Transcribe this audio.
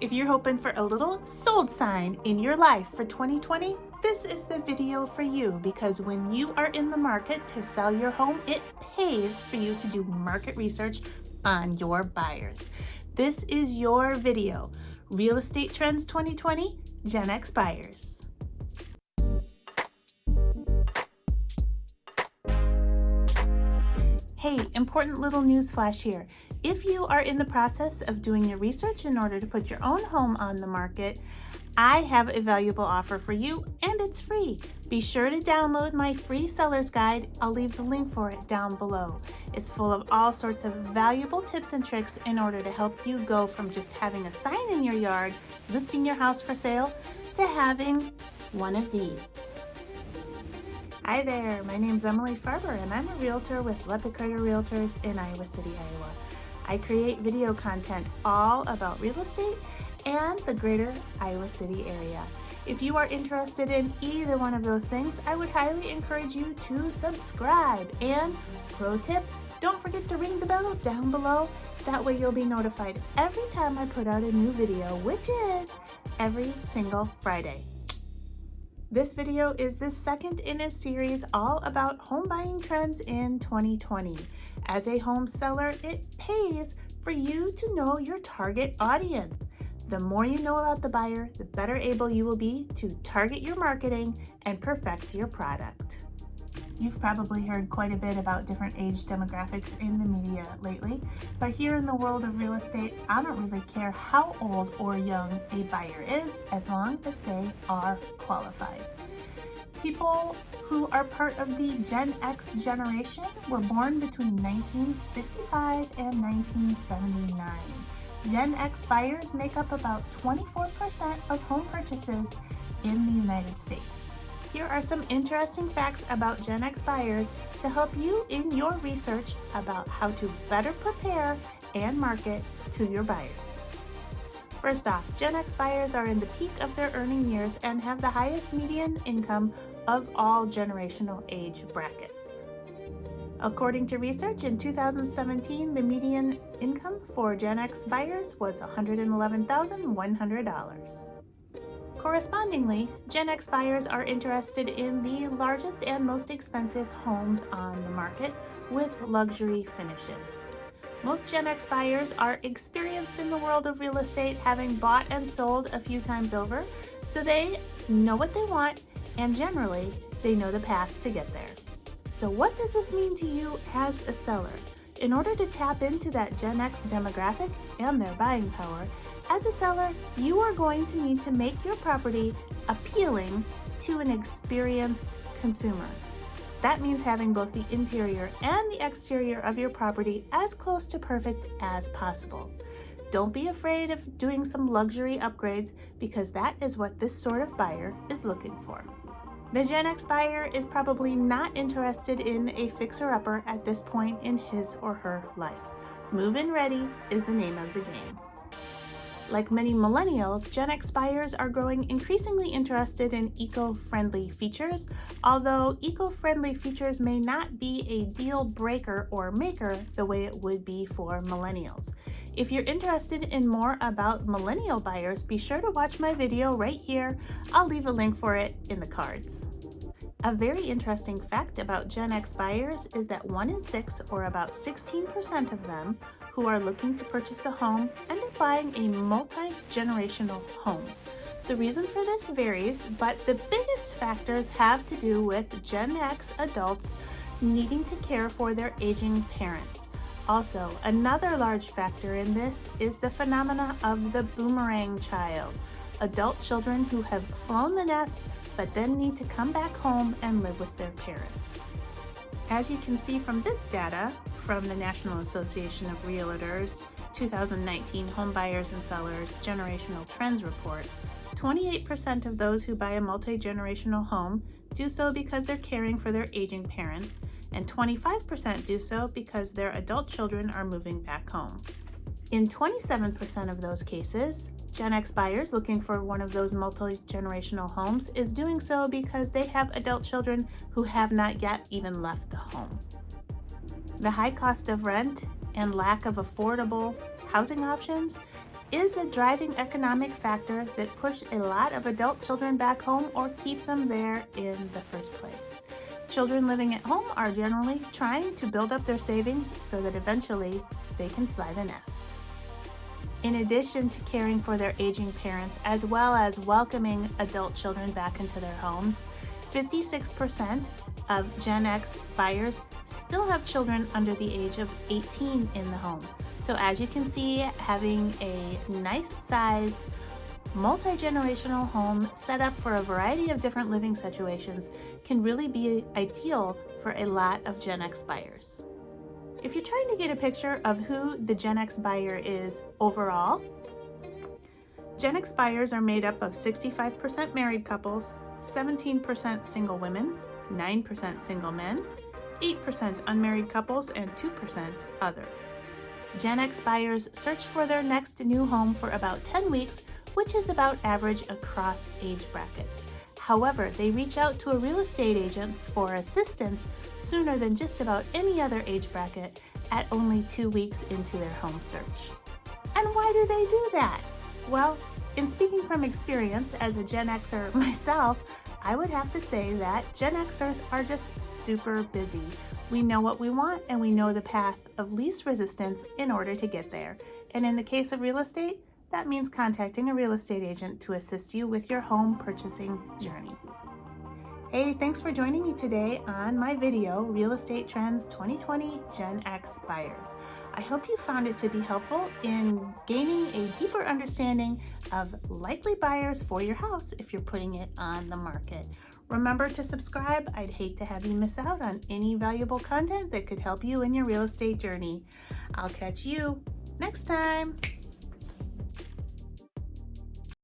If you're hoping for a little sold sign in your life for 2020, this is the video for you, because when you are in the market to sell your home, it pays for you to do market research on your buyers. This is your video. Real Estate Trends 2020, Gen X Buyers. Hey, important little news flash here. If you are in the process of doing your research in order to put your own home on the market, I have a valuable offer for you, and it's free. Be sure to download my free seller's guide. I'll leave the link for it down below. It's full of all sorts of valuable tips and tricks in order to help you go from just having a sign in your yard listing your house for sale to having one of these. Hi there, my name's Emily Farber, and I'm a realtor with Lepic Carter Realtors in Iowa City, Iowa. I create video content all about real estate and the greater Iowa City area. If you are interested in either one of those things, I would highly encourage you to subscribe. And pro tip, don't forget to ring the bell down below. That way you'll be notified every time I put out a new video, which is every single Friday. This video is the second in a series all about home buying trends in 2020. As a home seller, it pays for you to know your target audience. The more you know about the buyer, the better able you will be to target your marketing and perfect your product. You've probably heard quite a bit about different age demographics in the media lately, but here in the world of real estate, I don't really care how old or young a buyer is, as long as they are qualified. People who are part of the Gen X generation were born between 1965 and 1979. Gen X buyers make up about 24% of home purchases in the United States. Here are some interesting facts about Gen X buyers to help you in your research about how to better prepare and market to your buyers. First off, Gen X buyers are in the peak of their earning years and have the highest median income of all generational age brackets. According to research, in 2017, the median income for Gen X buyers was $111,100. Correspondingly, Gen X buyers are interested in the largest and most expensive homes on the market with luxury finishes. Most Gen X buyers are experienced in the world of real estate, having bought and sold a few times over, so they know what they want, and generally, they know the path to get there. So what does this mean to you as a seller? In order to tap into that Gen X demographic and their buying power, as a seller, you are going to need to make your property appealing to an experienced consumer. That means having both the interior and the exterior of your property as close to perfect as possible. Don't be afraid of doing some luxury upgrades, because that is what this sort of buyer is looking for. The Gen X buyer is probably not interested in a fixer-upper at this point in his or her life. Move-in ready is the name of the game. Like many millennials, Gen X buyers are growing increasingly interested in eco-friendly features, although eco-friendly features may not be a deal breaker or maker the way it would be for millennials. If you're interested in more about millennial buyers, be sure to watch my video right here. I'll leave a link for it in the cards. A very interesting fact about Gen X buyers is that 1 in 6, or about 16% of them, who are looking to purchase a home end up buying a multi-generational home. The reason for this varies, but the biggest factors have to do with Gen X adults needing to care for their aging parents. Also, another large factor in this is the phenomena of the boomerang child, adult children who have flown the nest but then need to come back home and live with their parents. As you can see from this data from the National Association of Realtors 2019 Home Buyers and Sellers Generational Trends Report, 28% of those who buy a multi-generational home do so because they're caring for their aging parents, and 25% do so because their adult children are moving back home. In 27% of those cases, Gen X buyers looking for one of those multi-generational homes is doing so because they have adult children who have not yet even left the home. The high cost of rent and lack of affordable housing options is the driving economic factor that push a lot of adult children back home or keep them there in the first place. Children living at home are generally trying to build up their savings so that eventually they can fly the nest. In addition to caring for their aging parents as well as welcoming adult children back into their homes, 56% of Gen X buyers still have children under the age of 18 in the home. So as you can see, having a nice sized multi-generational home set up for a variety of different living situations can really be ideal for a lot of Gen X buyers. If you're trying to get a picture of who the Gen X buyer is overall, Gen X buyers are made up of 65% married couples, 17% single women, 9% single men, 8% unmarried couples, and 2% other. Gen X buyers search for their next new home for about 10 weeks, which is about average across age brackets. However, they reach out to a real estate agent for assistance sooner than just about any other age bracket at only 2 weeks into their home search. And why do they do that? Well, in speaking from experience as a Gen Xer myself, I would have to say that Gen Xers are just super busy. We know what we want and we know the path of least resistance in order to get there. And in the case of real estate, that means contacting a real estate agent to assist you with your home purchasing journey. Hey, thanks for joining me today on my video, Real Estate Trends 2020 Gen X Buyers. I hope you found it to be helpful in gaining a deeper understanding of likely buyers for your house if you're putting it on the market. Remember to subscribe. I'd hate to have you miss out on any valuable content that could help you in your real estate journey. I'll catch you next time.